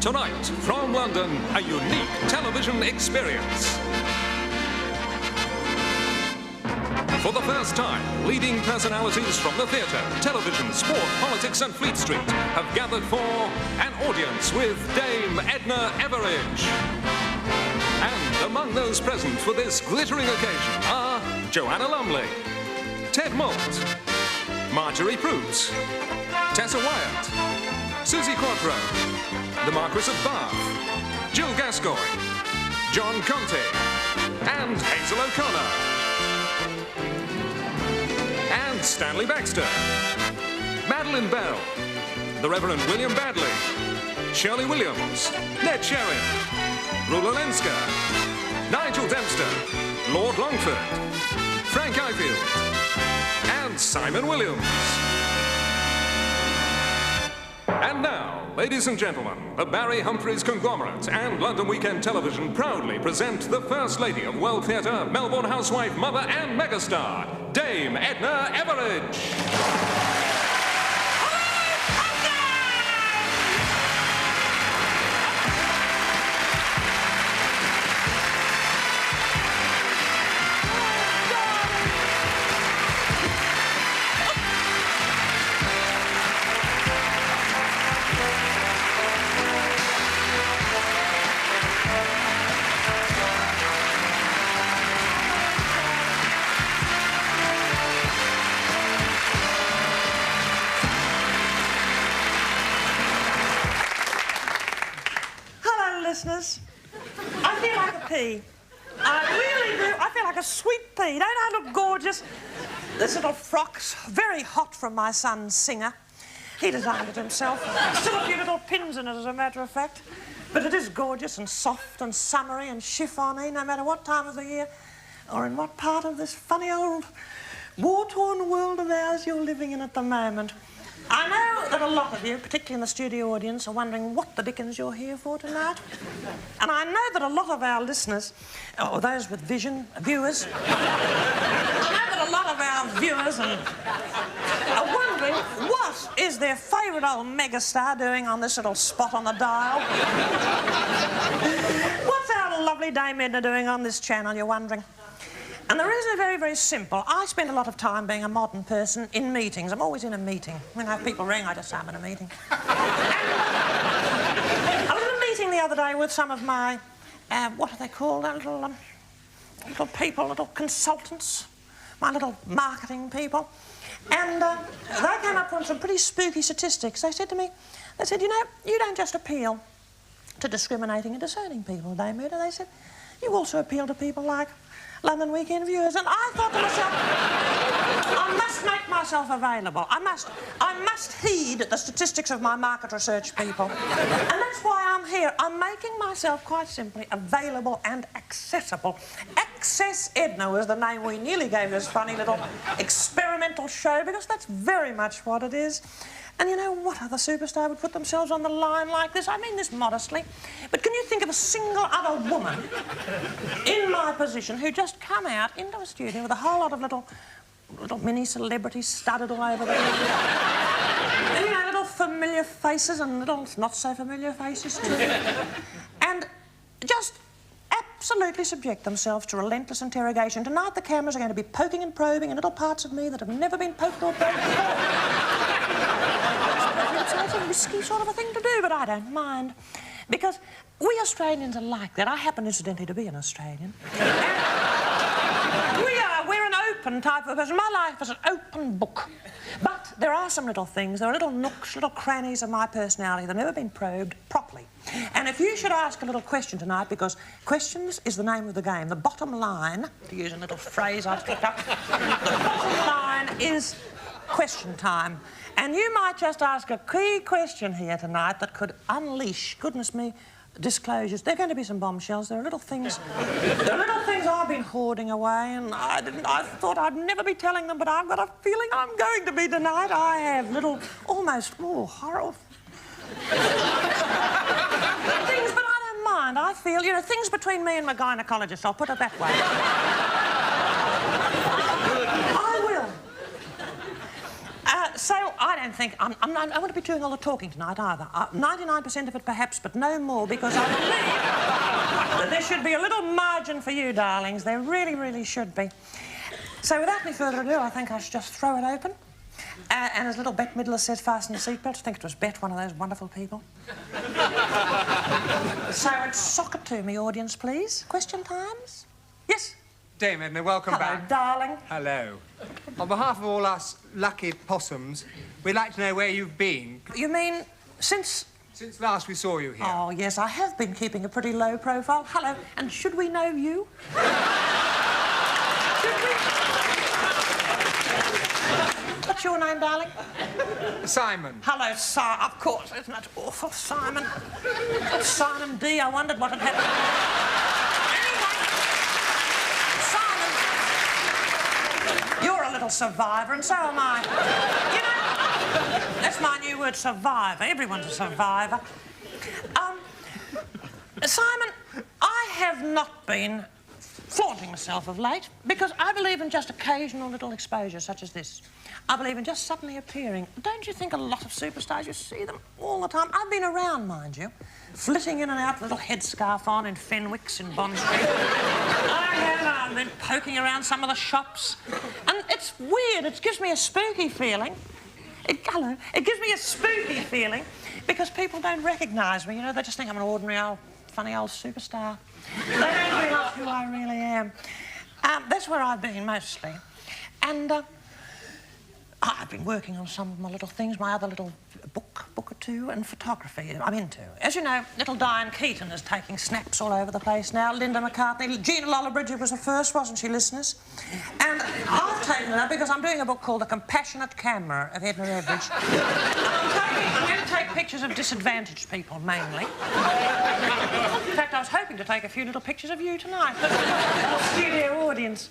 Tonight, from London, a unique television experience. For the first time, leading personalities from the theatre, television, sport, politics and Fleet Street have gathered for an audience with Dame Edna Everage. And among those present for this glittering occasion are Joanna Lumley, Ted Moult, Marjorie Proulx, Tessa Wyatt, Susie Quattro, the Marquis of Bath, Jill Gascoigne, John Conte, and Hazel O'Connor. And Stanley Baxter, Madeline Bell, the Reverend William Badley, Shirley Williams, Ned Sherrin, Rula Lenska, Nigel Dempster, Lord Longford, Frank Ifield, and Simon Williams. And now, ladies and gentlemen, the Barry Humphries Conglomerate and London Weekend Television proudly present the First Lady of World Theatre, Melbourne housewife, mother and megastar, Dame Edna Everage. Listeners, I feel like a pea. I really do. I feel like a sweet pea. Don't I look gorgeous? This little frock's very hot from my son, Singer. He designed it himself. Still a few little pins in it, as a matter of fact. But it is gorgeous and soft and summery and chiffony, no matter what time of the year or in what part of this funny old war-torn world of ours you're living in at the moment. I know that a lot of you, particularly in the studio audience, are wondering what the dickens you're here for tonight. And I know that a lot of our listeners, or those with vision, viewers, I know that a lot of our viewers are wondering what is their favourite old megastar doing on this little spot on the dial. What's our lovely Dame Edna doing on this channel, you're wondering? And the reason is very, very simple. I spend a lot of time being a modern person in meetings. I'm always in a meeting. When I have people ring, I just say I'm in a meeting. I was in a meeting the other day with some of my, what are they called? Little people, little consultants, my little marketing people. And they came up with some pretty spooky statistics. They said to me, they said, you know, you don't just appeal to discriminating and discerning people, Dame Edna. They said, you also appeal to people like London Weekend viewers. And I thought to myself, I must make myself available. I must heed the statistics of my market research people. And that's why I'm here. I'm making myself quite simply available and accessible. Access Edna was the name we nearly gave this funny little experimental show, because that's very much what it is. And you know, what other superstar would put themselves on the line like this? I mean this modestly. But can you think of a single other woman in my position who just come out into a studio with a whole lot of little mini celebrities studded all over the and, you know, little familiar faces and little not so familiar faces too. And just absolutely subject themselves to relentless interrogation. Tonight the cameras are going to be poking and probing in little parts of me that have never been poked or probed before. It's a risky sort of a thing to do, but I don't mind. Because we Australians are like that. I happen, incidentally, to be an Australian. We're an open type of person. My life is an open book. But there are some little things, there are little nooks, little crannies of my personality that have never been probed properly. And if you should ask a little question tonight, because questions is the name of the game, the bottom line, to use a little phrase I've picked up, the bottom line is question time. And you might just ask a key question here tonight that could unleash, goodness me, disclosures. There are going to be some bombshells. There are little things I've been hoarding away, and I thought I'd never be telling them, but I've got a feeling I'm going to be tonight. I have little, almost, horrible things, but I don't mind. I feel, you know, things between me and my gynaecologist, I'll put it that way. I will. So I don't think... I won't be doing all the talking tonight either. 99% of it perhaps, but no more, because I believe that there should be a little margin for you, darlings. There really, really should be. So without any further ado, I think I should just throw it open. And as little Bette Midler says, fasten your seatbelt. I think it was Bette, one of those wonderful people. So it's sock it to me, audience, please. Question times? Yes? Dame Edna, welcome back. Hello, darling. Hello. On behalf of all us lucky possums, we'd like to know where you've been. You mean since... Since last we saw you here. Oh, yes, I have been keeping a pretty low profile. Hello, and should we know you? Should we? What's your name, darling? Simon. Hello, Simon. Of course, isn't that awful, Simon? That's Simon D. I wondered what had happened. Anyway, Simon, you're a little survivor, and so am I. You know, that's my new word, survivor. Everyone's a survivor. Simon, I have not been flaunting myself of late because I believe in just occasional little exposure such as this. I believe in just suddenly appearing. Don't you think a lot of superstars, you see them all the time? I've been around, mind you, flitting in and out, little headscarf on in Fenwick's in Bond Street. I've been poking around some of the shops. And it's weird. It gives me a spooky feeling. It gives me a spooky feeling because people don't recognise me. You know, they just think I'm an ordinary old, funny old superstar. They don't realise who I really am. That's where I've been mostly. And I've been working on some of my little things, my other little book or two, and photography I'm into. As you know, little Diane Keaton is taking snaps all over the place now. Linda McCartney, Gina Lollobrigida was the first, wasn't she, listeners? And I've taken it up because I'm doing a book called The Compassionate Camera of Edna Everage. I'm going to take pictures of disadvantaged people, mainly. In fact, I was hoping to take a few little pictures of you tonight, but a studio audience.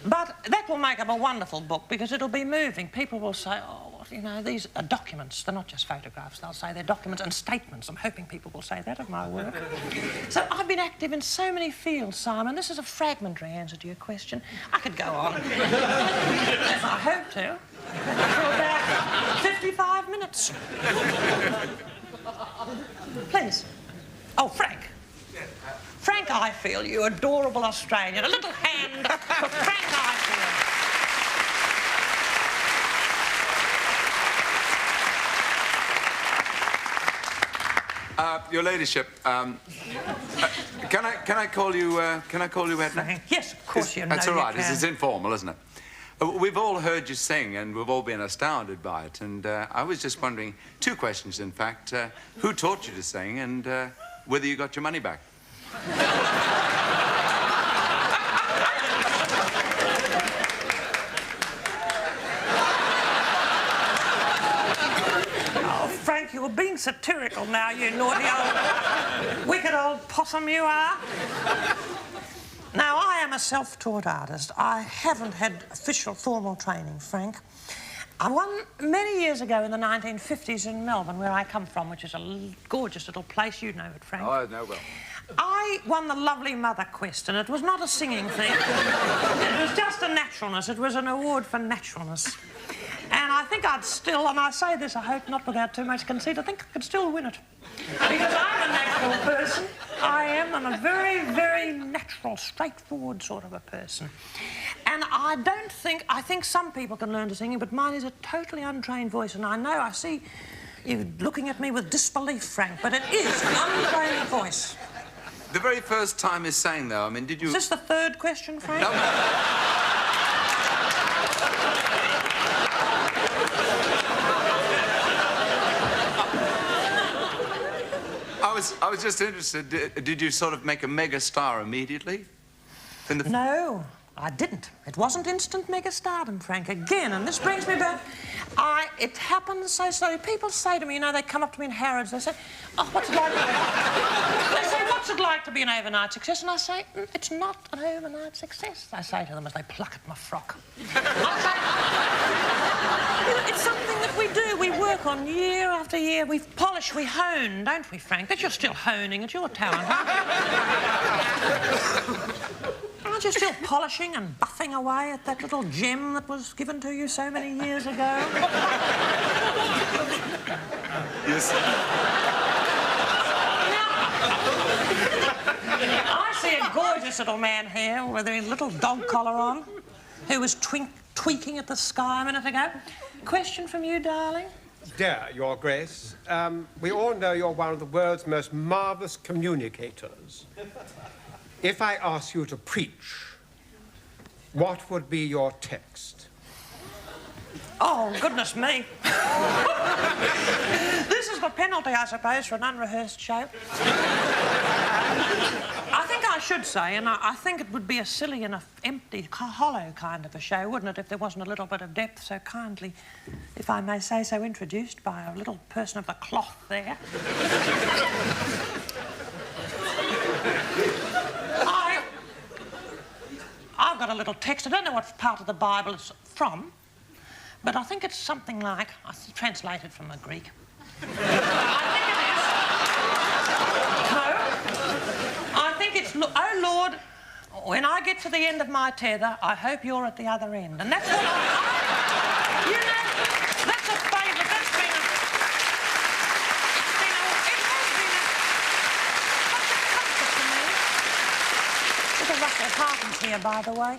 But that will make up a wonderful book because it'll be moving. People will say, oh, you know, these are documents. They're not just photographs. They'll say they're documents and statements. I'm hoping people will say that of my work. So I've been active in so many fields, Simon. This is a fragmentary answer to your question. I could go on. If I hope to. For about 55 minutes. Please. Oh, Frank. Frank Ifield, you adorable Australian. A little hand for Frank Ifield. Your ladyship, can I call you Edna? Yes, of course you know. That's all right. You can. It's informal, isn't it? We've all heard you sing, and we've all been astounded by it. And I was just wondering, two questions, in fact. Who taught you to sing, and whether you got your money back? Oh, Frank, you're being satirical now, you naughty old, wicked old possum you are. Now, I am a self-taught artist. I haven't had official formal training, Frank. I won many years ago in the 1950s in Melbourne, where I come from, which is a gorgeous little place. You know it, Frank. Oh, I know well. I won the Lovely Mother Quest, and it was not a singing thing. It was just a naturalness. It was an award for naturalness. And I think I'd still, and I say this, I hope not without too much conceit, I think I could still win it. Because I'm a natural person. I am. I'm a very, very natural, straightforward sort of a person. And I think some people can learn to sing, but mine is a totally untrained voice. And I see you looking at me with disbelief, Frank, but it is an untrained voice. The very first time you sang, though, I mean, did you... Is this the third question, Frank? No. I was just interested, did you sort of make a mega star immediately? No, I didn't. It wasn't instant mega stardom, Frank, again, and this brings me back. It happens so slowly. People say to me, you know, they come up to me in Harrods, they say, oh, what's it like? They say, what's it like to be an overnight success? And I say, it's not an overnight success, I say to them as they pluck at my frock. I say, you know, it's something that we do. We work on year after year. We polish, we hone, don't we, Frank? But you're still honing at your talent, aren't you? I Aren't you still polishing and buffing away at that little gem that was given to you so many years ago? Yes. I see a gorgeous little man here with a little dog collar on who was tweaking at the sky a minute ago. Question from you, darling? Dear, Your Grace, we all know you're one of the world's most marvellous communicators. If I ask you to preach, what would be your text? Oh, goodness me. This is the penalty, I suppose, for an unrehearsed show. I think I should say, and I think it would be a silly and a empty, hollow kind of a show, wouldn't it, if there wasn't a little bit of depth so kindly, if I may say so, introduced by a little person of the cloth there. I've got a little text. I don't know what part of the Bible it's from, but I think it's something like, I translated from the Greek. I think it is. No. I think it's, oh, Lord, when I get to the end of my tether, I hope you're at the other end. And that's what you know, that's a favourite. That's been a, it has been such a comfort to me. There's a Russell Harkins here, by the way.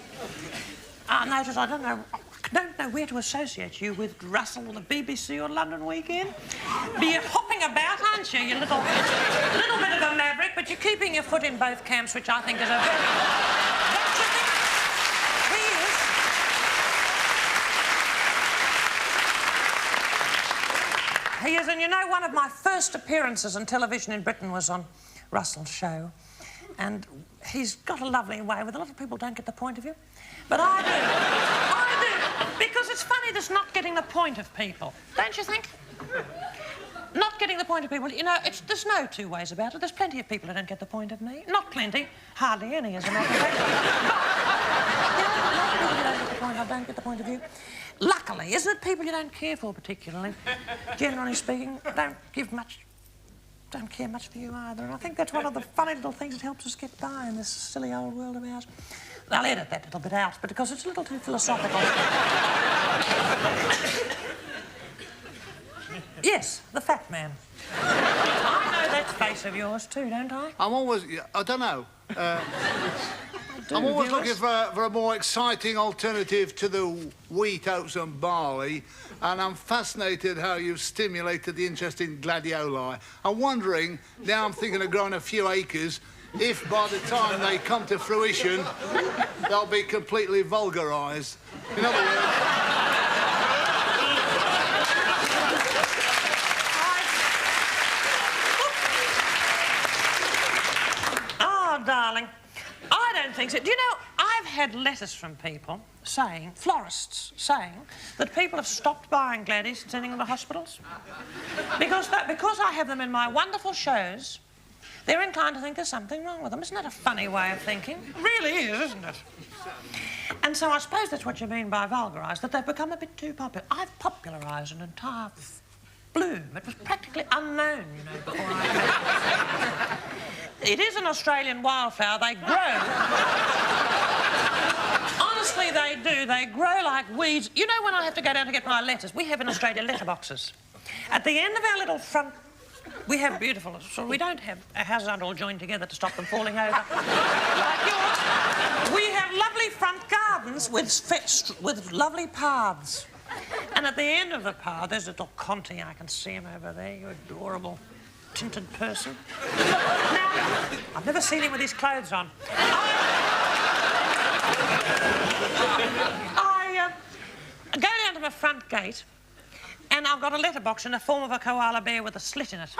Notice, I don't know where to associate you with Russell, the BBC or London Weekend. You're hopping about, aren't you? You're a little bit of a maverick, but you're keeping your foot in both camps, which I think is a very... Don't you think he is? He is, and you know, one of my first appearances on television in Britain was on Russell's show. And he's got a lovely way with a lot of people don't get the point of view. But I do. I do. Because it's funny this not getting the point of people. Don't you think? Not getting the point of people. You know, there's no two ways about it. There's plenty of people who don't get the point of me. Not plenty. Hardly any, as a matter of fact. I don't get the point of view. Luckily, isn't it people you don't care for particularly? Generally speaking, don't care much for you either. And I think that's one of the funny little things that helps us get by in this silly old world of ours. I'll edit that little bit out, but because it's a little too philosophical. Yes, the fat man. I know that face of yours too, don't I? I'm always... I don't know. I'm always looking for a more exciting alternative to the wheat, oats and barley, and I'm fascinated how you've stimulated the interest in gladioli. I'm wondering, now I'm thinking of growing a few acres, if by the time they come to fruition, they'll be completely vulgarised. In other words... Oh, darling. I don't think so. Do you know, I've had letters from people saying, florists saying, that people have stopped buying gladdies and sending them to hospitals. Because I have them in my wonderful shows, they're inclined to think there's something wrong with them. Isn't that a funny way of thinking? It really is, isn't it? And so I suppose that's what you mean by vulgarised, that they've become a bit too popular. I've popularised an entire bloom. It was practically unknown, you know, before I came. It is an Australian wildflower. They grow. Honestly, they do. They grow like weeds. You know, when I have to go down to get my letters, we have in Australia letterboxes. At the end of our little front, we have beautiful... So we don't have... Our houses aren't all joined together to stop them falling over. Like yours. We have lovely front gardens with lovely paths. And at the end of the path, there's a little Conti. I can see him over there. You adorable tinted person. Now, I've never seen him with his clothes on. I go down to my front gate, and I've got a letterbox in the form of a koala bear with a slit in it.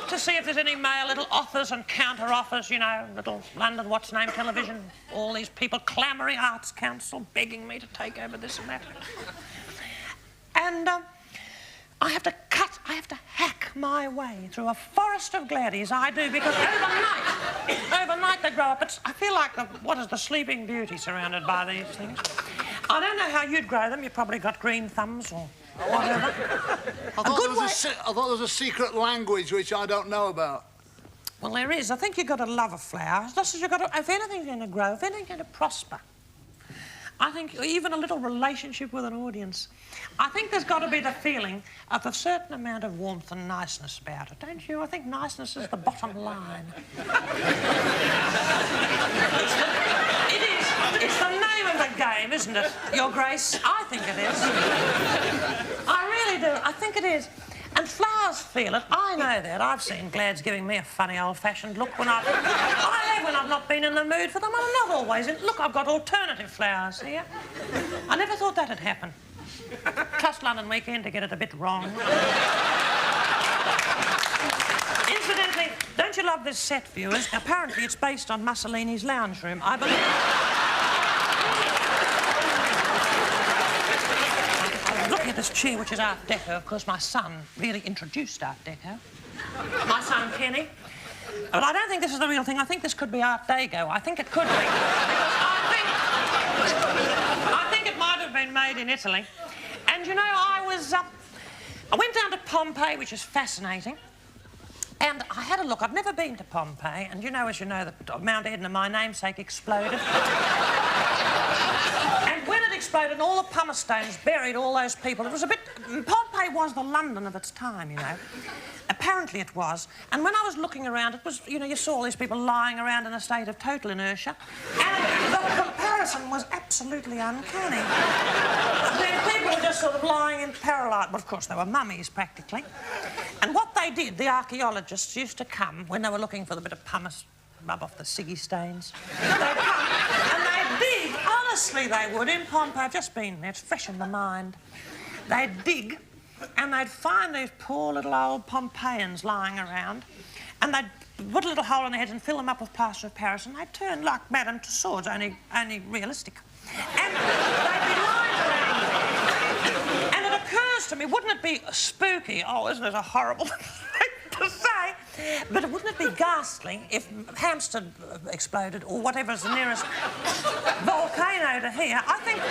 To see if there's any mail, little offers and counter offers, you know, little London What's Name television, all these people clamouring, Arts Council begging me to take over this and that. And I have to hack my way through a forest of gladdies, I do, because overnight they grow up. I feel like the Sleeping Beauty surrounded by these things. I don't know how you'd grow them. You've probably got green thumbs or whatever. I thought there was a secret language which I don't know about. Well, there is. I think you've got to love a flower. Just as you've got to, if anything's going to grow, if anything's going to prosper, I think even a little relationship with an audience, I think there's got to be the feeling of a certain amount of warmth and niceness about it, don't you? I think niceness is the bottom line. It is. It's the name of the game, isn't it, Your Grace? I think it is. I really do. I think it is. And flowers feel it. I know that. I've seen Glads giving me a funny old-fashioned look when I have when I've not been in the mood for them. I'm not always in. Look, I've got alternative flowers here. I never thought that'd happen. Trust London Weekend to get it a bit wrong. Incidentally, don't you love this set, viewers? Apparently it's based on Mussolini's lounge room, I believe. Looking at this chair, which is Art Deco, of course, my son really introduced Art Deco. My son, Kenny. But I don't think this is the real thing. I think this could be Art Deco. I think it could be. Because I think it might have been made in Italy. And, you know, I went down to Pompeii, which is fascinating. And I had a look. I've never been to Pompeii. And, you know, as you know, that Mount Edna, my namesake, exploded. And when it exploded and all the pumice stones buried all those people, it was a bit... Pompeii was the London of its time, you know. Apparently it was. And when I was looking around, it was, you know, you saw all these people lying around in a state of total inertia. And the comparison was absolutely uncanny. The people were just sort of lying in parallel. Well, of course, they were mummies, practically. And what they did, the archaeologists used to come when they were looking for the bit of pumice, rub off the ciggy stains. They'd come and they'd dig. Honestly, they would. In Pompeii, I've just been there. It's fresh in the mind. They'd dig and they'd find these poor little old Pompeians lying around and they'd put a little hole in their heads and fill them up with plaster of Paris and they'd turn like Madame Tussauds, only realistic. And they'd be lying around there. And it occurs to me, wouldn't it be spooky? Oh, isn't it a horrible thing to say? But wouldn't it be ghastly if Hampstead exploded or whatever's the nearest volcano to here? I think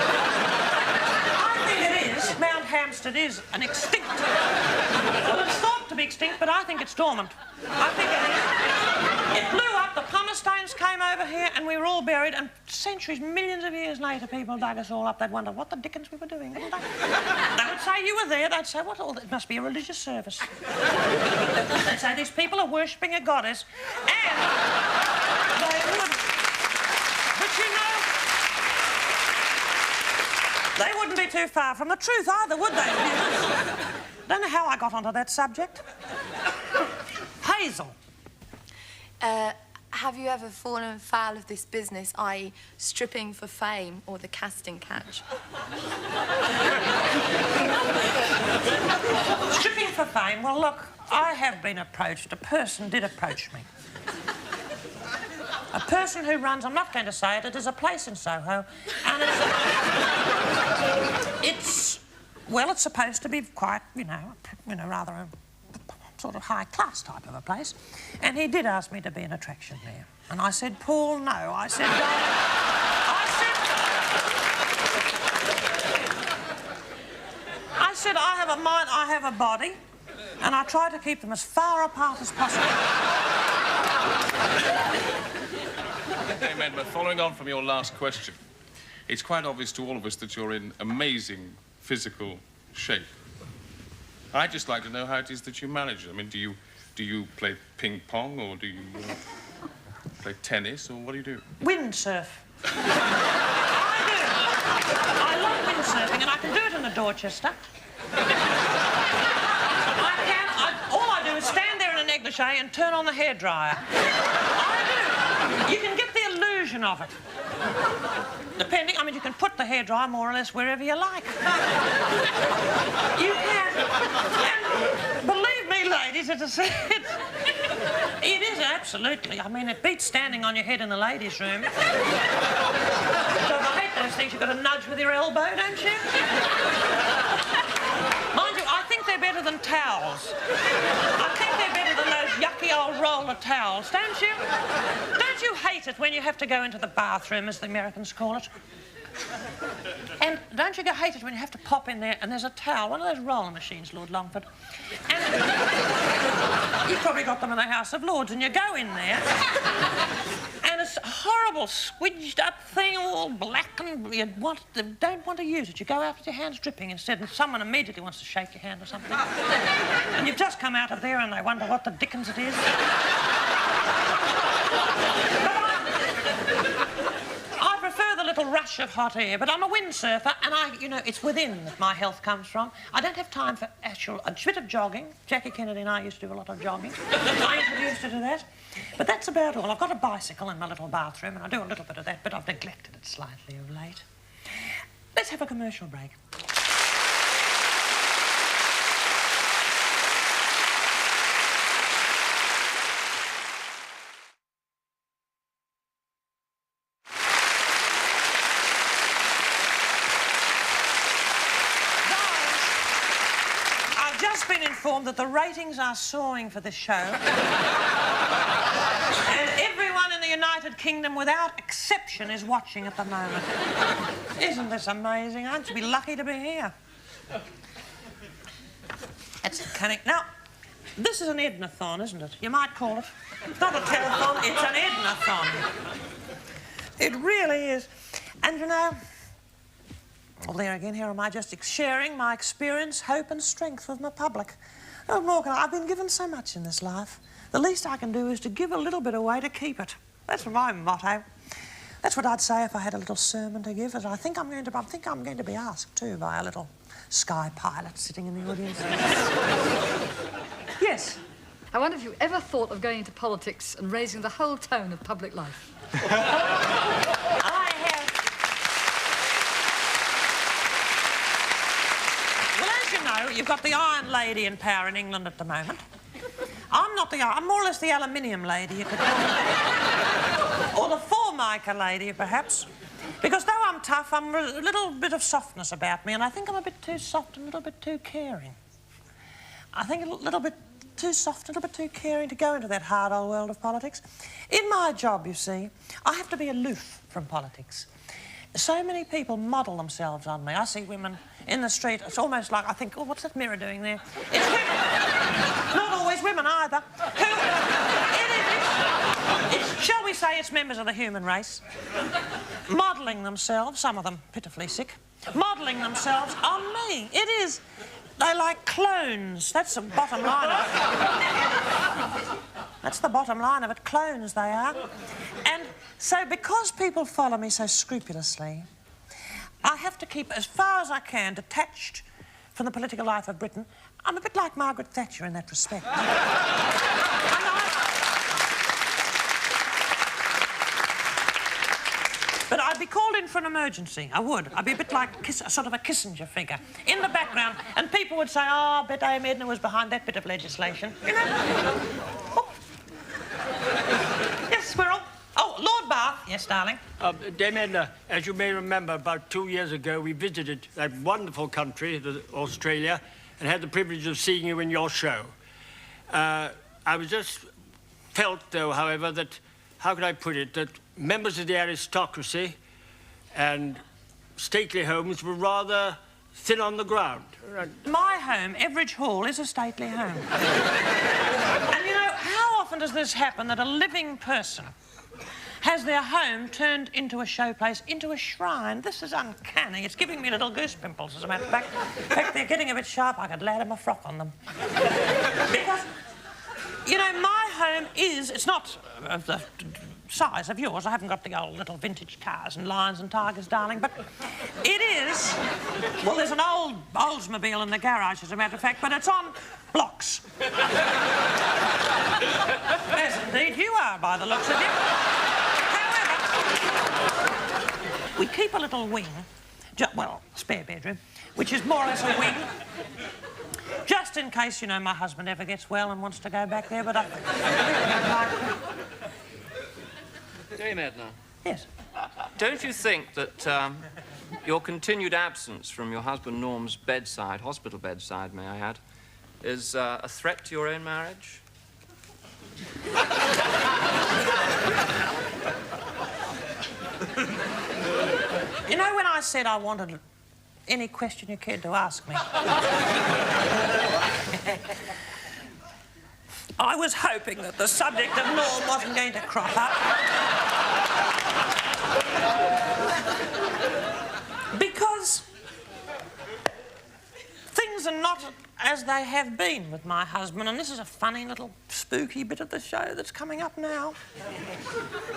it is. Mount Hampstead is an extinct... Well, it's thought to be extinct, but I think it's dormant. I think it is. It blew up, the pumice stones came over here, and we were all buried, and centuries, millions of years later, people dug us all up. They'd wonder what the dickens we were doing, wouldn't they? They would say you were there. They'd say, what? Oh, it must be a religious service. They'd say these people are worshipping a goddess, and they would... But you know... They wouldn't be too far from the truth either, would they? Don't know how I got onto that subject. Hazel. Have you ever fallen foul of this business, i.e. stripping for fame or the casting couch? Stripping for fame? Well, look, I have been approached. A person did approach me. A person who runs, I'm not going to say it, it is a place in Soho, and it's supposed to be quite, you know, rather a sort of high-class type of a place. And he did ask me to be an attraction there. And I said, Paul, no. I said, I have a mind, I have a body, and I try to keep them as far apart as possible. Dame Edna, following on from your last question, it's quite obvious to all of us that you're in amazing physical shape. I'd just like to know how it is that you manage it. I mean, do you play ping pong or do you play tennis or what do you do? Windsurf. I do. I love windsurfing and I can do it in the Dorchester. All I do is stand there in a negligee and turn on the hairdryer. I do. You can get the illusion of it. Depending, I mean, you can put the hairdryer more or less wherever you like. You can. And believe me, ladies, it is absolutely. I mean, it beats standing on your head in the ladies' room. So I hate those things you've got to nudge with your elbow, don't you? Mind you, I think they're better than towels. I think they're better than those yucky old roller towels, don't you? Don't you hate it when you have to go into the bathroom, as the Americans call it? And don't you hate it when you have to pop in there and there's a towel, one of those roller machines, Lord Longford. And you've probably got them in the House of Lords, and you go in there and it's a horrible, squidged up thing, all black, and you don't want to use it. You go out with your hands dripping instead, and someone immediately wants to shake your hand or something. And you've just come out of there and they wonder what the dickens it is. I prefer the little rush of hot air, but I'm a windsurfer, and you know, it's within that my health comes from. I don't have time for a bit of jogging. Jackie Kennedy and I used to do a lot of jogging. I introduced her to that. But that's about all. I've got a bicycle in my little bathroom, and I do a little bit of that, but I've neglected it slightly of late. Let's have a commercial break. Been informed that the ratings are soaring for this show. And everyone in the United Kingdom, without exception, is watching at the moment. Isn't this amazing? Aren't you be lucky to be here? That's cunning. Now, this is an Edna-thon, isn't it? You might call it. It's not a telethon, it's an Edna-thon. It really is. And, you know, well, there again, here am I just sharing my experience, hope and strength with my public. Oh, Morgan, I've been given so much in this life. The least I can do is to give a little bit away to keep it. That's my motto. That's what I'd say if I had a little sermon to give. I think I'm going to be asked, too, by a little sky pilot sitting in the audience. Yes? I wonder if you ever thought of going into politics and raising the whole tone of public life. I have. You know, you've got the Iron Lady in power in England at the moment. I'm more or less the aluminium lady, you could call me. Or the Formica lady, perhaps. Because though I'm tough, I'm a little bit of softness about me, and I think I'm a bit too soft and a little bit too caring. I think a little bit too soft, a little bit too caring to go into that hard old world of politics. In my job, you see, I have to be aloof from politics. So many people model themselves on me. I see women in the street. It's almost like I think, oh, what's that mirror doing there? It's women. Not always women either. Shall we say it's members of the human race, modelling themselves, some of them pitifully sick, modelling themselves on me. It is. They're like clones. That's the bottom line of it. That's the bottom line of it. Clones they are. And so because people follow me so scrupulously, I have to keep, as far as I can, detached from the political life of Britain. I'm a bit like Margaret Thatcher in that respect. But I'd be called in for an emergency. I would. I'd be a bit like sort of a Kissinger figure in the background, and people would say, oh, I bet Dame Edna was behind that bit of legislation. You know? Oh. Yes, Squirrel. Oh, Lord Bath. Yes, darling. Dame Edna, as you may remember, about 2 years ago, we visited that wonderful country, Australia, and had the privilege of seeing you in your show. I was just felt, though, however, that, how could I put it, that members of the aristocracy and stately homes were rather thin on the ground. My home, Everage Hall, is a stately home. And, you know, how often does this happen, that a living person has their home turned into a showplace, into a shrine? This is uncanny. It's giving me little goose pimples, as a matter of fact. In fact, they're getting a bit sharp. I could ladder my frock on them. Because, you know, my home is... It's not of the size of yours. I haven't got the old little vintage cars and lions and tigers, darling, but it is... Well, there's an old Oldsmobile in the garage, as a matter of fact, but it's on blocks. Yes, indeed, you are, by the looks of it. However, we keep a little wing, well, spare bedroom, which is more or less a wing, just in case, you know, my husband ever gets well and wants to go back there, but I... Dame Edna. Yes? Don't you think that your continued absence from your husband Norm's bedside, hospital bedside, may I add, is a threat to your own marriage? You know, when I said I wanted any question you cared to ask me. I was hoping that the subject of Norm wasn't going to crop up. Because things are not as they have been with my husband, and this is a funny little spooky bit of the show that's coming up now.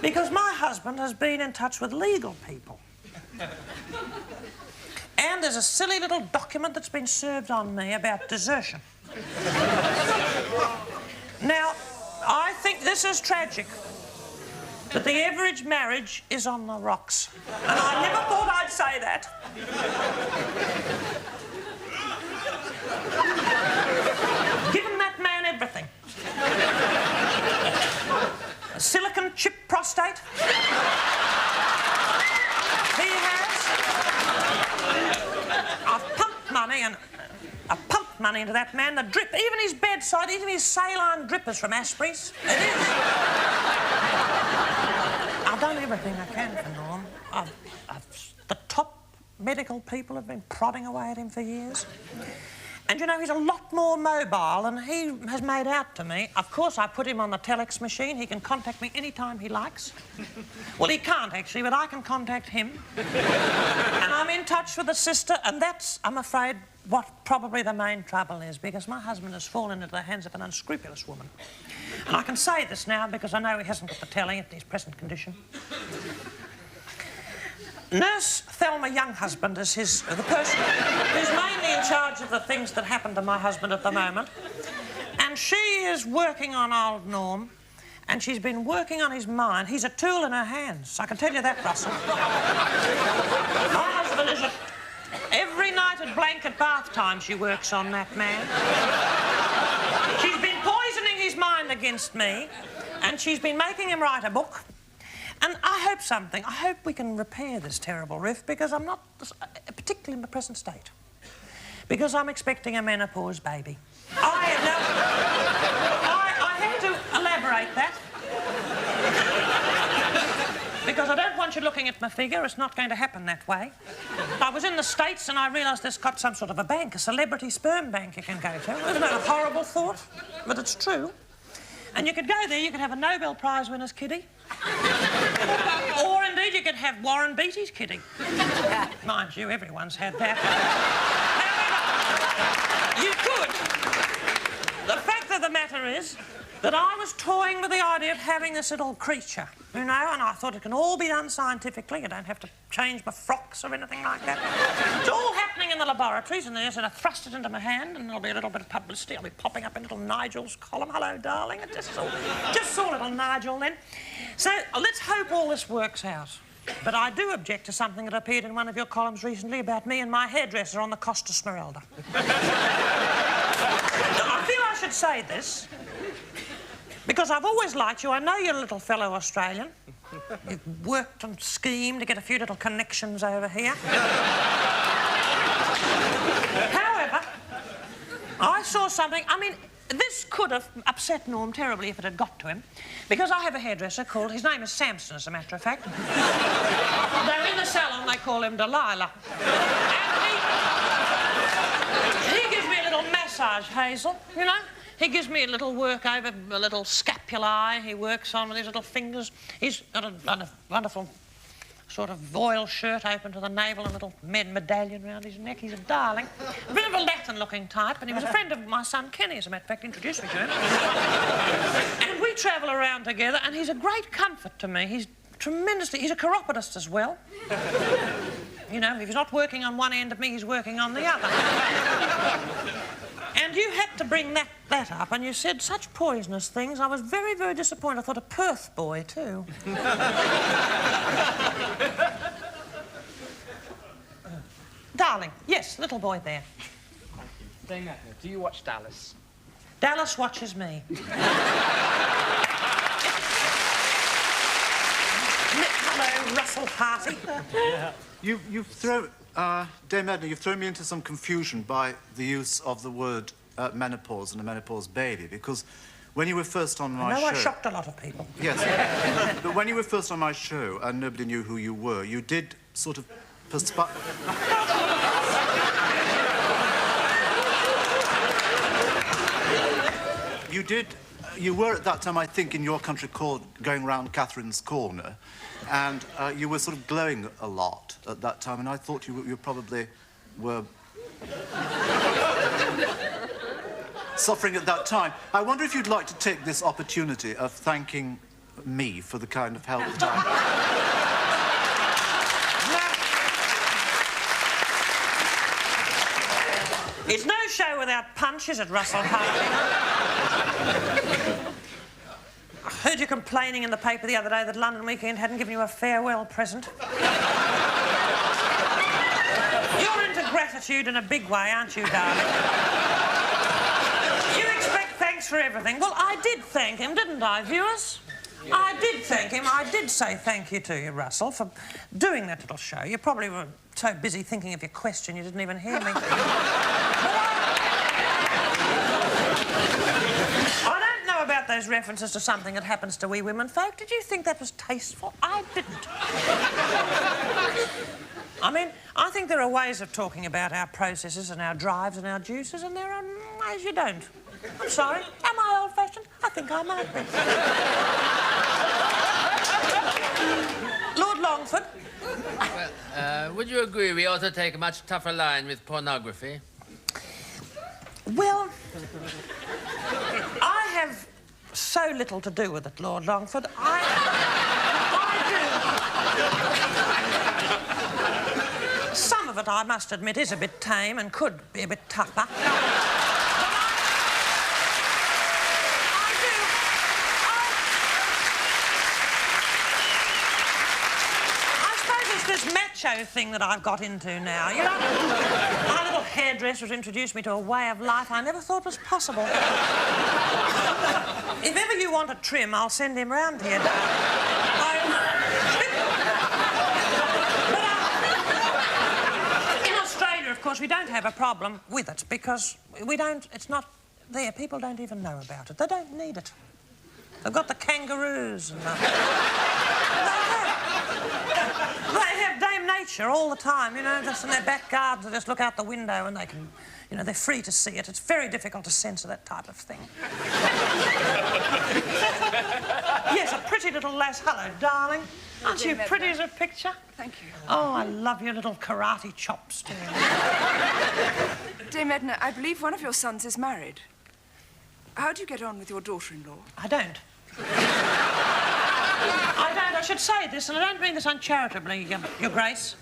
Because my husband has been in touch with legal people. And there's a silly little document that's been served on me about desertion. Now, I think this is tragic, that the Everage marriage is on the rocks. And I never thought I'd say that. Given that man everything. A silicon chip prostate. He has. I've pumped money into that man. The drip, even his bedside, even his saline drippers from Asprey's. It is. I've done everything I can for Norm. The top medical people have been prodding away at him for years. And, you know, he's a lot more mobile than he has made out to me. Of course, I put him on the telex machine. He can contact me any time he likes. Well, he can't, actually, but I can contact him. And I'm in touch with the sister, and that's, I'm afraid, what probably the main trouble is, because my husband has fallen into the hands of an unscrupulous woman. And I can say this now because I know he hasn't got the telly at his present condition. Nurse Thelma Younghusband is the person who's mainly in charge of the things that happen to my husband at the moment. And she is working on old Norm, and she's been working on his mind. He's a tool in her hands, I can tell you that, Russell. My husband is every night at blanket bath time she works on that man. She's been poisoning his mind against me, and she's been making him write a book. And I hope we can repair this terrible rift, because I'm not, particularly in the present state, because I'm expecting a menopause baby. I have to elaborate that, because I don't want you looking at my figure. It's not going to happen that way. I was in the States and I realised there's got some sort of a bank, a celebrity sperm bank you can go to. Isn't that a horrible thought? But it's true. And you could go there, you could have a Nobel Prize winner's kiddie. Or indeed you could have Warren Beatty's kiddie. Mind you, everyone's had that. However, you could. The fact of the matter is that I was toying with the idea of having this little creature, you know, and I thought it can all be done scientifically. You don't have to change my frocks or anything like that. It's all happening in the laboratories, and there's, and I thrust it into my hand, and there'll be a little bit of publicity. I'll be popping up in little Nigel's column. Hello, darling. I just saw little Nigel then. So let's hope all this works out. But I do object to something that appeared in one of your columns recently about me and my hairdresser on the Costa Smeralda. I feel I should say this, because I've always liked you. I know you're a little fellow Australian. You've worked and schemed to get a few little connections over here. However, I saw something. I mean, this could have upset Norm terribly if it had got to him, because I have a hairdresser called, his name is Samson, as a matter of fact. They're in the salon, they call him Delilah. And he gives me a little massage, Hazel, you know? He gives me a little work over a little scapulae he works on with his little fingers. He's got a wonderful sort of voile shirt open to the navel and a little medallion round his neck. He's a darling. A bit of a Latin-looking type, and he was a friend of my son Kenny, as a matter of fact, introduced me to him. And we travel around together, and he's a great comfort to me. He's a chiropodist as well. You know, if he's not working on one end of me, he's working on the other. And you had to bring that up, and you said such poisonous things. I was very, very disappointed. I thought a Perth boy, too. Darling, yes, little boy there. Dame Edna, do you watch Dallas? Dallas watches me. Hello, Russell Harty. You've thrown... Dame Edna, you've thrown me into some confusion by the use of the word menopause and a menopause baby, because when you were first on my show... I shocked a lot of people. Yes. But when you were first on my show and nobody knew who you were, you did sort of perspire... You were at that time, I think, in your country called going round Catherine's Corner, and you were sort of glowing a lot at that time, and I thought you probably were suffering at that time. I wonder if you'd like to take this opportunity of thanking me for the kind of help that It's no show without punch, is it, Russell Harvey? I heard you complaining in the paper the other day that London Weekend hadn't given you a farewell present. You're into gratitude in a big way, aren't you, darling? You expect thanks for everything. Well, I did thank him, didn't I, viewers? I did thank him. I did say thank you to you, Russell, for doing that little show. You probably were so busy thinking of your question you didn't even hear me. I don't know about those references to something that happens to we women folk. Did you think that was tasteful? I didn't. I mean, I think there are ways of talking about our processes and our drives and our juices, and there are ways you don't. I'm sorry. Am I old-fashioned? I think I might be. Lord Longford. Well, would you agree we ought to take a much tougher line with pornography? Well, I have so little to do with it, Lord Longford. I do. Some of it, I must admit, is a bit tame and could be a bit tougher. This macho thing that I've got into now. You know, my little hairdresser has introduced me to a way of life I never thought was possible. If ever you want a trim, I'll send him round here, darling. In Australia, of course, we don't have a problem with it because we don't... It's not there. People don't even know about it. They don't need it. They've got the kangaroos and They have Dame Nature all the time, you know, just in their back gardens. They just look out the window and they can, you know, they're free to see it. It's very difficult to censor that type of thing. Yes, a pretty little lass. Hello, darling. Aren't you pretty as a picture? Thank you. Oh, I love your little karate chops, too. Dame Edna, I believe one of your sons is married. How do you get on with your daughter-in-law? I don't. I should say this, and I don't mean this uncharitably, Your Grace.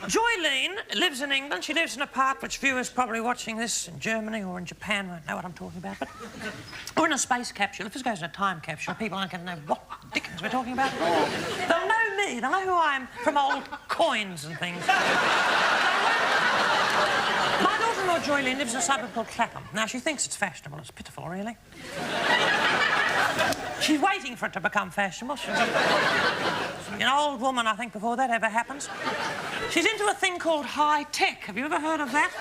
Joylene lives in England. She lives in a part which viewers probably watching this in Germany or in Japan won't know what I'm talking about, but... Or in a space capsule. If this goes in a time capsule, people aren't going to know what dickens we're talking about. They'll know me. They'll know who I am from old coins and things. My daughter-in-law, Joylene, lives in a suburb called Clapham. Now, she thinks it's fashionable. It's pitiful, really. She's waiting for it to become fashionable. She's an old woman, I think, before that ever happens. She's into a thing called high-tech. Have you ever heard of that?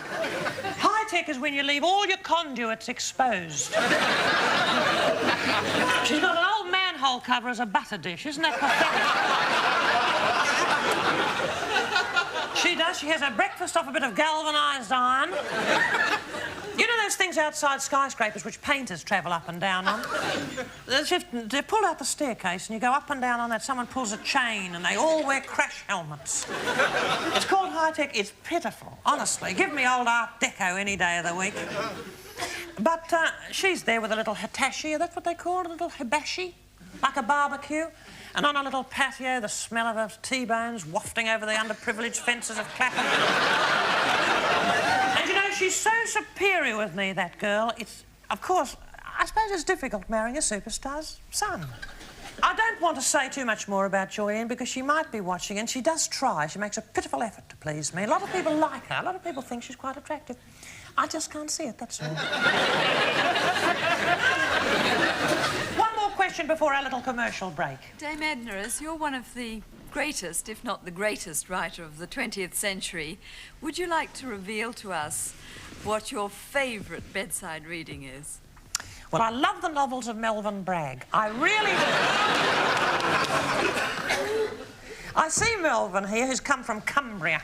High-tech is when you leave all your conduits exposed. She's got an old manhole cover as a butter dish. Isn't that pathetic? She does. She has her breakfast off a bit of galvanised iron. You know those things outside skyscrapers which painters travel up and down on? They pull out the staircase and you go up and down on that. Someone pulls a chain and they all wear crash helmets. It's called high-tech. It's pitiful, honestly. Give me old Art Deco any day of the week. But she's there with a little hitachi. That's what they call it, a little hibachi, like a barbecue. And on a little patio, the smell of her T-bones wafting over the underprivileged fences of Clapham. And, you know, she's so superior with me, that girl. It's, of course, I suppose it's difficult marrying a superstar's son. I don't want to say too much more about Joyanne because she might be watching, and she does try. She makes a pitiful effort to please me. A lot of people like her. A lot of people think she's quite attractive. I just can't see it, that's all. One more question before our little commercial break. Dame Edna, as you're one of the greatest, if not the greatest, writer of the 20th century, would you like to reveal to us what your favourite bedside reading is? Well, I love the novels of Melvyn Bragg. I really do. I see Melvyn here, who's come from Cumbria,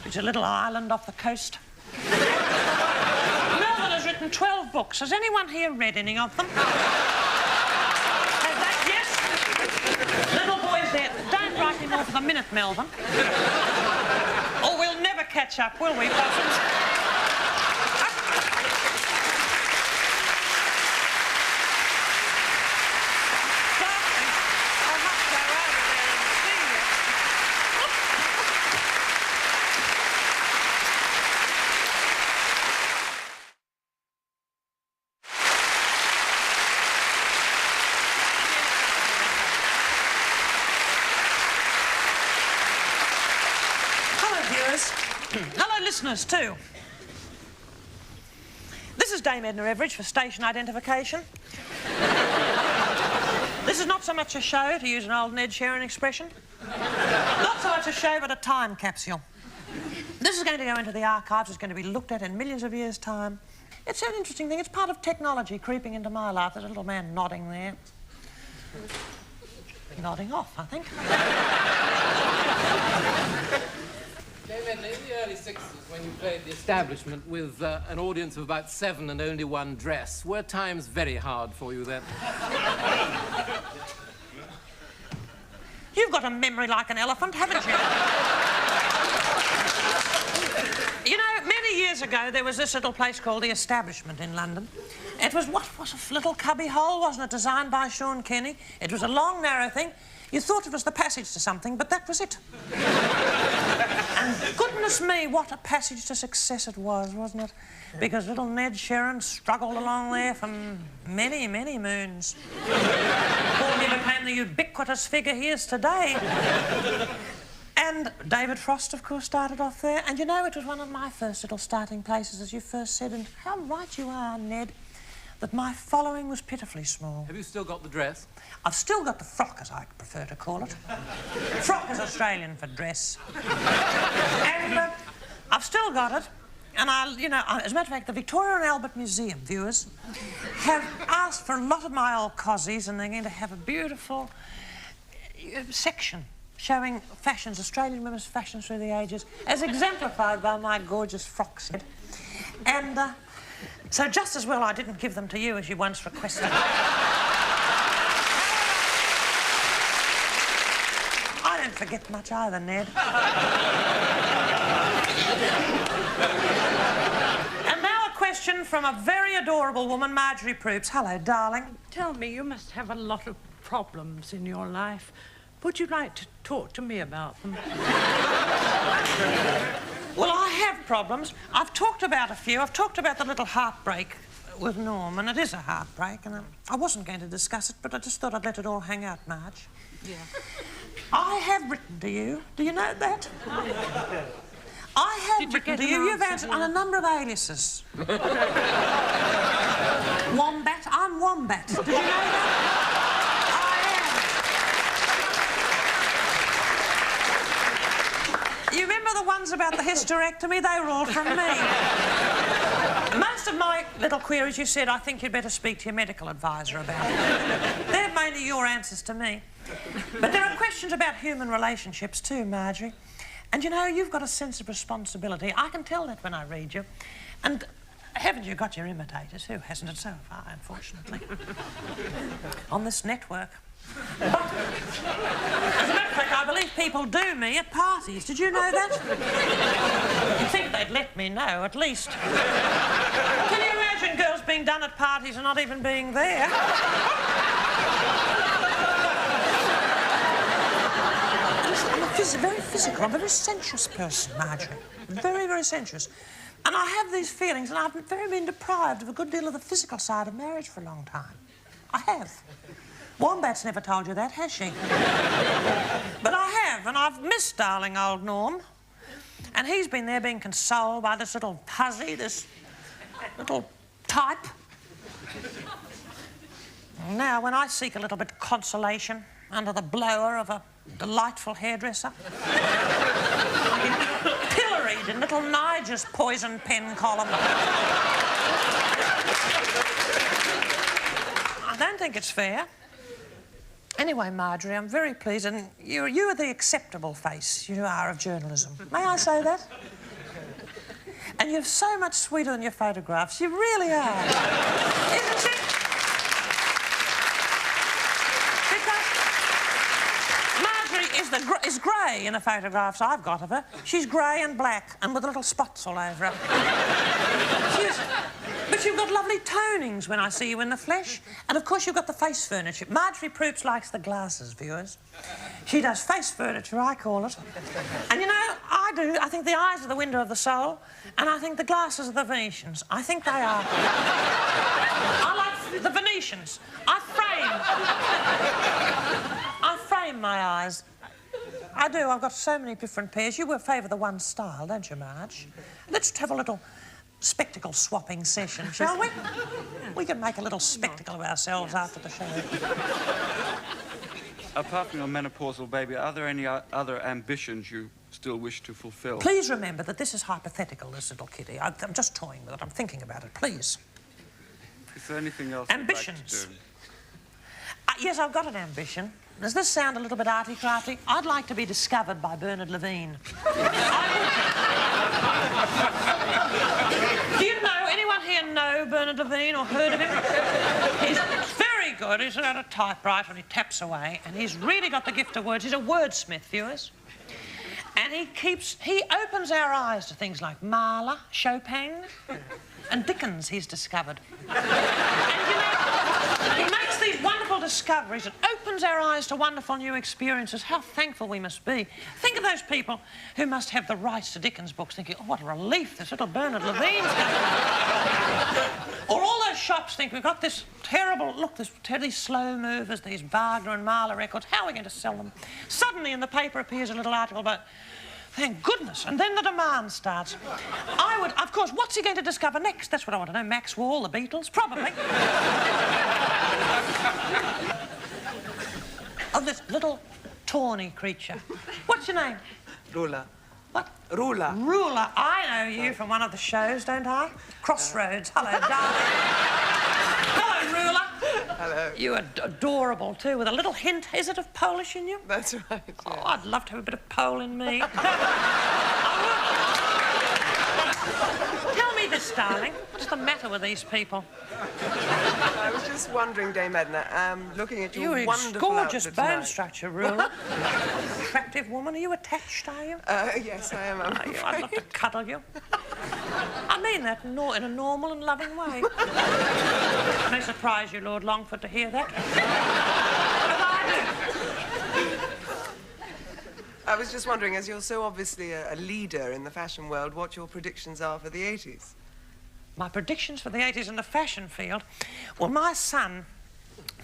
which is a little island off the coast. Melvyn elephant has written 12 books. Has anyone here read any of them? Has that, yes? Little boys there, don't write him off the minute, Melvin. Or we'll never catch up, will we, Possums? Hello, listeners, too. This is Dame Edna Everage for station identification. This is not so much a show, to use an old Ned Sheeran expression. Not so much a show, but a time capsule. This is going to go into the archives. It's going to be looked at in millions of years' time. It's an interesting thing. It's part of technology creeping into my life. There's a little man nodding there. Nodding off, I think. Dame Edna, in the early 60s, when you played the establishment with an audience of about 7 and only one dress, were times very hard for you then? You've got a memory like an elephant, haven't you? You know, many years ago, there was this little place called the Establishment in London. It was, what was a little cubby hole, wasn't it, designed by Sean Kenny? It was a long, narrow thing. You thought it was the passage to something, but that was it. And goodness me, what a passage to success it was, wasn't it? Because little Ned Sheeran struggled along there for many, many moons. Before he became the ubiquitous figure he is today. And David Frost, of course, started off there. And you know, it was one of my first little starting places, as you first said, and how right you are, Ned, that my following was pitifully small. Have you still got the dress? I've still got the frock, as I prefer to call it. Frock is Australian for dress. And I've still got it. And you know, as a matter of fact, the Victoria and Albert Museum, viewers, have asked for a lot of my old cozies, and they're going to have a beautiful section showing fashions, Australian women's fashions through the ages, as exemplified by my gorgeous frock set. And so just as well I didn't give them to you as you once requested. I don't forget much either, Ned. And now a question from a very adorable woman, Marjorie Proops. Hello, darling. Tell me, you must have a lot of problems in your life. Would you like to talk to me about them? Well, I have problems. I've talked about a few. I've talked about the little heartbreak with Norm, and it is a heartbreak, and I wasn't going to discuss it, but I just thought I'd let it all hang out, Marge. Yeah. I have written to you. Do you know that? I have written to you. You've answered on a number of aliases. Wombat. I'm Wombat. Did you know that? You remember the ones about the hysterectomy? They were all from me. Most of my little queries you said, I think you'd better speak to your medical advisor about it. They're mainly your answers to me. But there are questions about human relationships too, Marjorie. And you know, you've got a sense of responsibility. I can tell that when I read you. And haven't you got your imitators? Who hasn't it so far, unfortunately? On this network. But, as a matter of fact, I believe people do me at parties. Did you know that? You'd think they'd let me know, at least. Can you imagine girls being done at parties and not even being there? I'm very physical. I'm a very sensuous person, Marjorie. Very, very sensuous. And I have these feelings, and I've been deprived of a good deal of the physical side of marriage for a long time. I have. Wombat's never told you that, has she? But I have, and I've missed darling old Norm. And he's been there being consoled by this little hussy, this little type. Now, when I seek a little bit of consolation under the blower of a delightful hairdresser, I've been pilloried in little Nigel's poison pen column. I don't think it's fair. Anyway, Marjorie, I'm very pleased, and you are the acceptable face you are of journalism. May I say that? And you're so much sweeter than your photographs. You really are. Isn't she? Is grey in the photographs I've got of her. She's grey and black and with little spots all over her. But you've got lovely tonings when I see you in the flesh. And, of course, you've got the face furniture. Marjorie Proops likes the glasses, viewers. She does face furniture, I call it. And, you know, I do. I think the eyes are the window of the soul, and I think the glasses are the Venetians. I think they are. I like the Venetians. I frame my eyes. I do. I've got so many different pairs. You will favour the one style, don't you, Marge? Let's have a little spectacle swapping session, shall we? We can make a little spectacle of ourselves after the show. Apart from your menopausal baby, are there any other ambitions you still wish to fulfil? Please remember that this is hypothetical, this little kitty. I'm just toying with it. I'm thinking about it, please. Is there anything else Ambitions. you'd like to do? Yes, I've got an ambition. Does this sound a little bit arty-crafty? I'd like to be discovered by Bernard Levine. Do you know, anyone here know Bernard Levine or heard of him? He's very good. He's got a typewriter and he taps away, and he's really got the gift of words. He's a wordsmith, viewers. And he opens our eyes to things like Mahler, Chopin, and Dickens he's discovered. And, you know, he makes these wonderful discoveries. It opens our eyes to wonderful new experiences. How thankful we must be. Think of those people who must have the rights to Dickens books thinking, oh, what a relief, this little Bernard Levine's got. Or all those shops think, we've got this terrible, look, these slow movers, these Wagner and Mahler records, how are we going to sell them? Suddenly in the paper appears a little article about, thank goodness, and then the demand starts. Of course, what's he going to discover next? That's what I want to know. Max Wall, the Beatles? Probably. Oh, this little tawny creature. What's your name? Rula. What? Rula. Rula. I know you from one of the shows, don't I? Crossroads. Hello, darling. Hello, Rula. Hello. You're adorable, too, with a little hint, is it, of Polish in you? That's right, yeah. Oh, I'd love to have a bit of Pole in me. Tell me this, darling. What's the matter with these people? I was just wondering, Dame Edna, looking at your wonderful gorgeous outfit bone tonight. structure, Rula. Attractive woman. Are you attached, are you? Yes, I am. I'd love to cuddle you. I mean that in a normal and loving way. It may surprise you, Lord Longford, to hear that. But I do. I was just wondering, as you're so obviously a leader in the fashion world, what your predictions are for the 80s. My predictions for the 80s in the fashion field? Well, my son,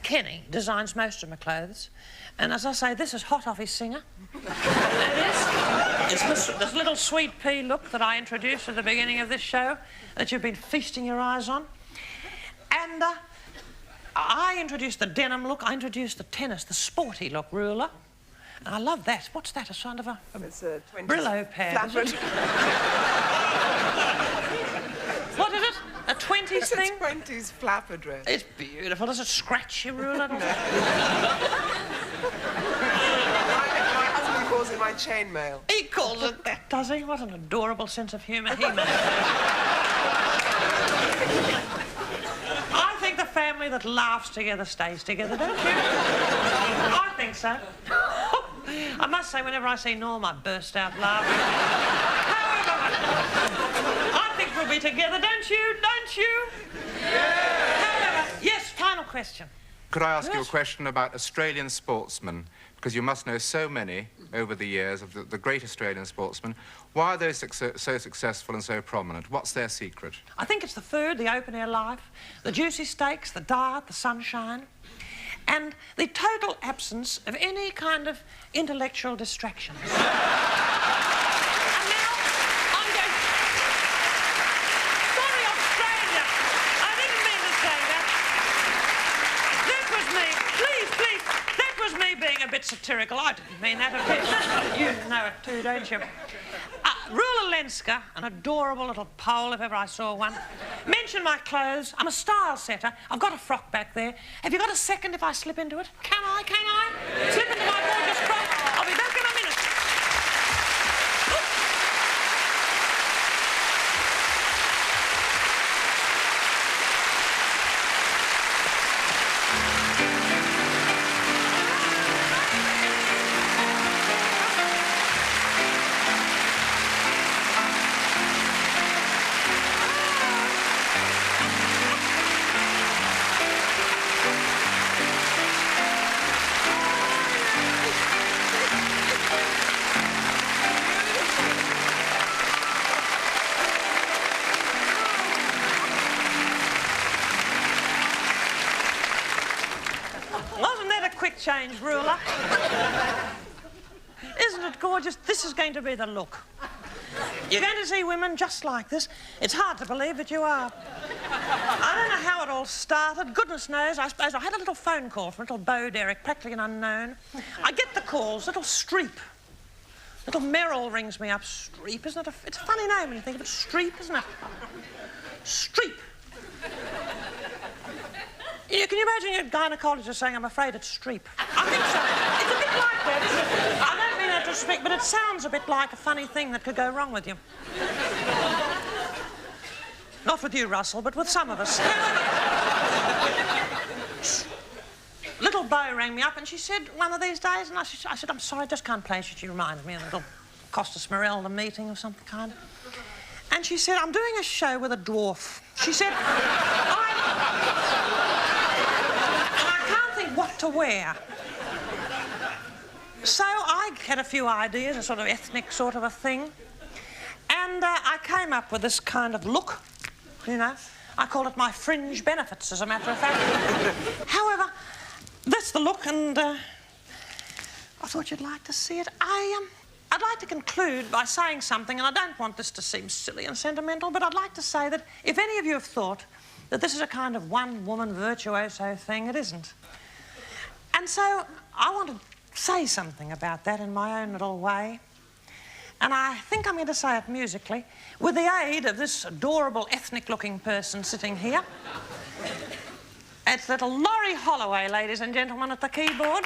Kenny, designs most of my clothes. And as I say, this is hot off his singer. It is. It's this little sweet pea look that I introduced at the beginning of this show that you've been feasting your eyes on. And I introduced the denim look. I introduced the tennis, the sporty look, Rula. And I love that. What's that? A sort of a It's a 20s Brillo pad. Is it? What is it? A 20s thing? It's a 20s flapper dress. It's beautiful. Does it scratch you, Rula? No. My husband calls it my chainmail. He calls it that, does he? What an adorable sense of humour he must have. I think the family that laughs together stays together, don't you? I think so. I must say, whenever I see Norm, I burst out laughing. However, I think we'll be together, don't you? Don't you? Yeah! However, yes, final question. Could I ask you a question about Australian sportsmen? Because you must know so many over the years of the great Australian sportsmen. Why are they so successful and so prominent? What's their secret? I think it's the food, the open-air life, the juicy steaks, the diet, the sunshine, and the total absence of any kind of intellectual distractions. And now, I'm going... Sorry, Australia! I didn't mean to say that. That was me. Please, please. That was me being a bit satirical. I didn't mean that a bit. You know it too, don't you? Rula Lenska, an adorable little Pole, if ever I saw one. Mention my clothes. I'm a style setter. I've got a frock back there. Have you got a second if I slip into it? Can I? Can I? Slip into my gorgeous frock? I'll be back in a minute. change ruler. Isn't it gorgeous? This is going to be the look. You're going to see women just like this. It's hard to believe, but you are. I don't know how it all started. Goodness knows. I suppose I had a little phone call from little Bo Derrick, practically an unknown. I get the calls. Little Streep. Little Merrill rings me up. Streep, isn't it? It's a funny name when you think of it. Streep, isn't it? Streep. Yeah, can you imagine your gynecologist saying, I'm afraid it's Streep? I think so. It's a bit like that. I don't mean that to speak, but it sounds a bit like a funny thing that could go wrong with you. Not with you, Russell, but with some of us. Little Bo rang me up and she said, one of these days, and I said, I'm sorry, I just can't place you. She reminded me of a little Costa Smeralda meeting of some kind. And she said, I'm doing a show with a dwarf. She said, what to wear. So I had a few ideas, a sort of ethnic sort of a thing, and I came up with this kind of look, you know. I call it my fringe benefits, as a matter of fact. However, that's the look, and I thought you'd like to see it. I'd like to conclude by saying something, and I don't want this to seem silly and sentimental, but I'd like to say that if any of you have thought that this is a kind of one-woman virtuoso thing, it isn't. And so I want to say something about that in my own little way. And I think I'm going to say it musically, with the aid of this adorable ethnic-looking person sitting here. It's little Laurie Holloway, ladies and gentlemen, at the keyboard.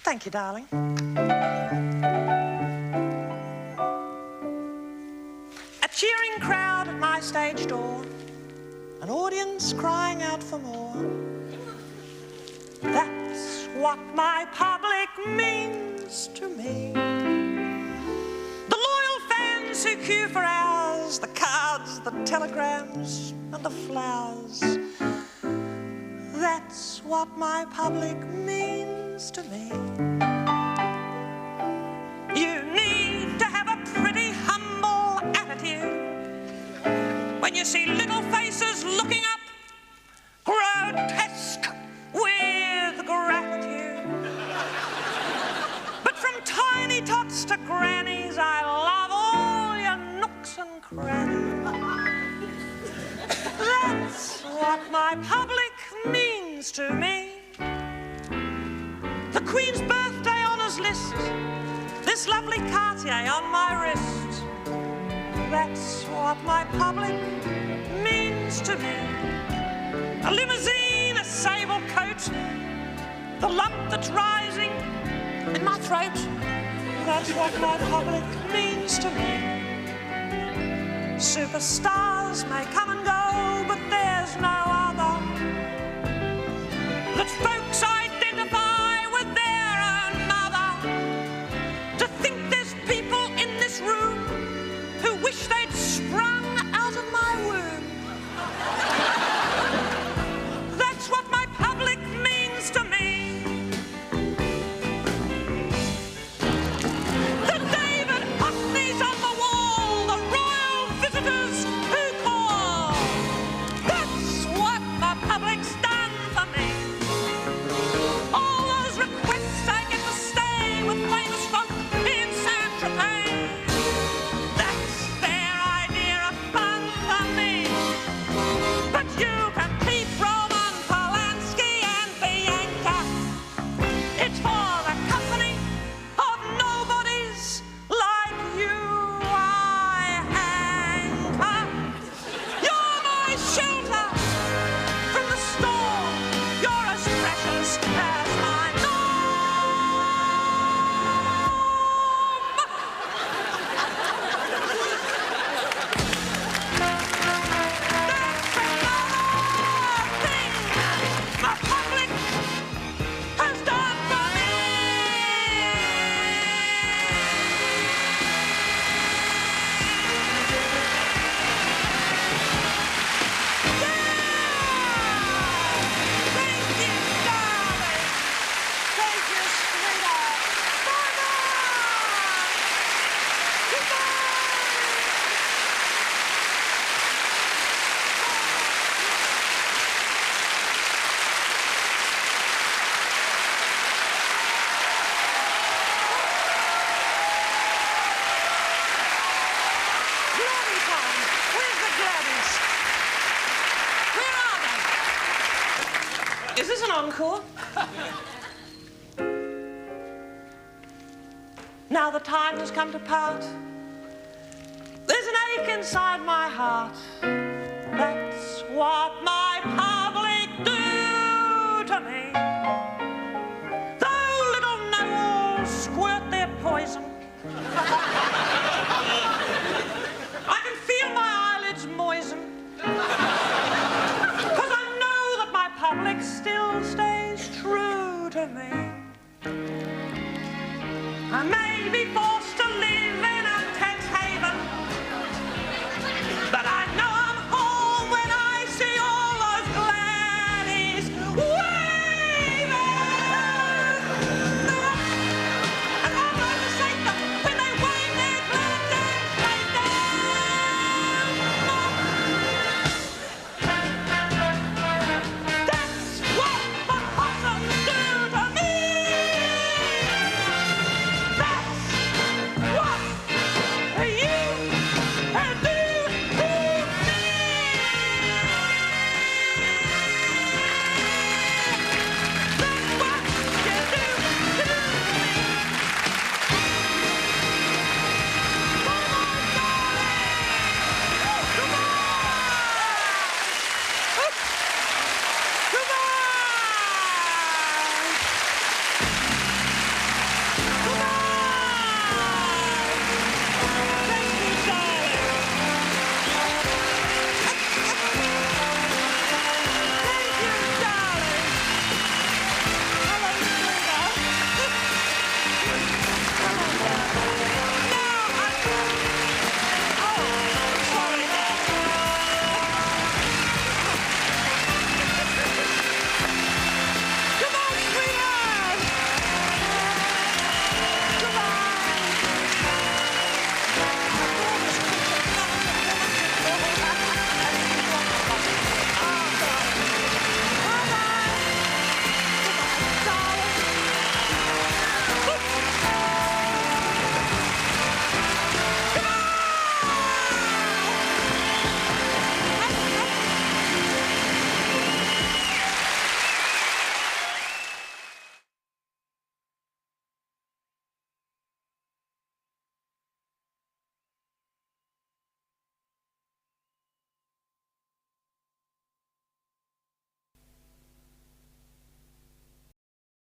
Thank you, darling. A cheering crowd at my stage door, an audience crying out for more. That's what my public means to me. The loyal fans who queue for hours, the cards, the telegrams, and the flowers. That's what my public means to me. You need to have a pretty humble attitude when you see little faces looking up, grotesque with gratitude. But from tiny tots to grannies, I love all your nooks and crannies. That's what my public means to me. The Queen's birthday honours list, this lovely Cartier on my wrist. That's what my public means to me. A limousine, a sable coat, the lump that's rising in my throat. That's what my public means to me. Superstars may come and go, but there's no other that folks identify with their own mother. To think there's people in this room who wish they'd sprung out of my womb. That's what my public means to me. The David Putneys on the wall, the royal visitors who call. That's what my public's done for me. encore. Now the time has come to part. There's an ache inside my heart. That's what my public do to me. Though little gnolls squirt their poison, I can feel my eyelids moisten, 'cause I know that my public still stays true to me. I may be forced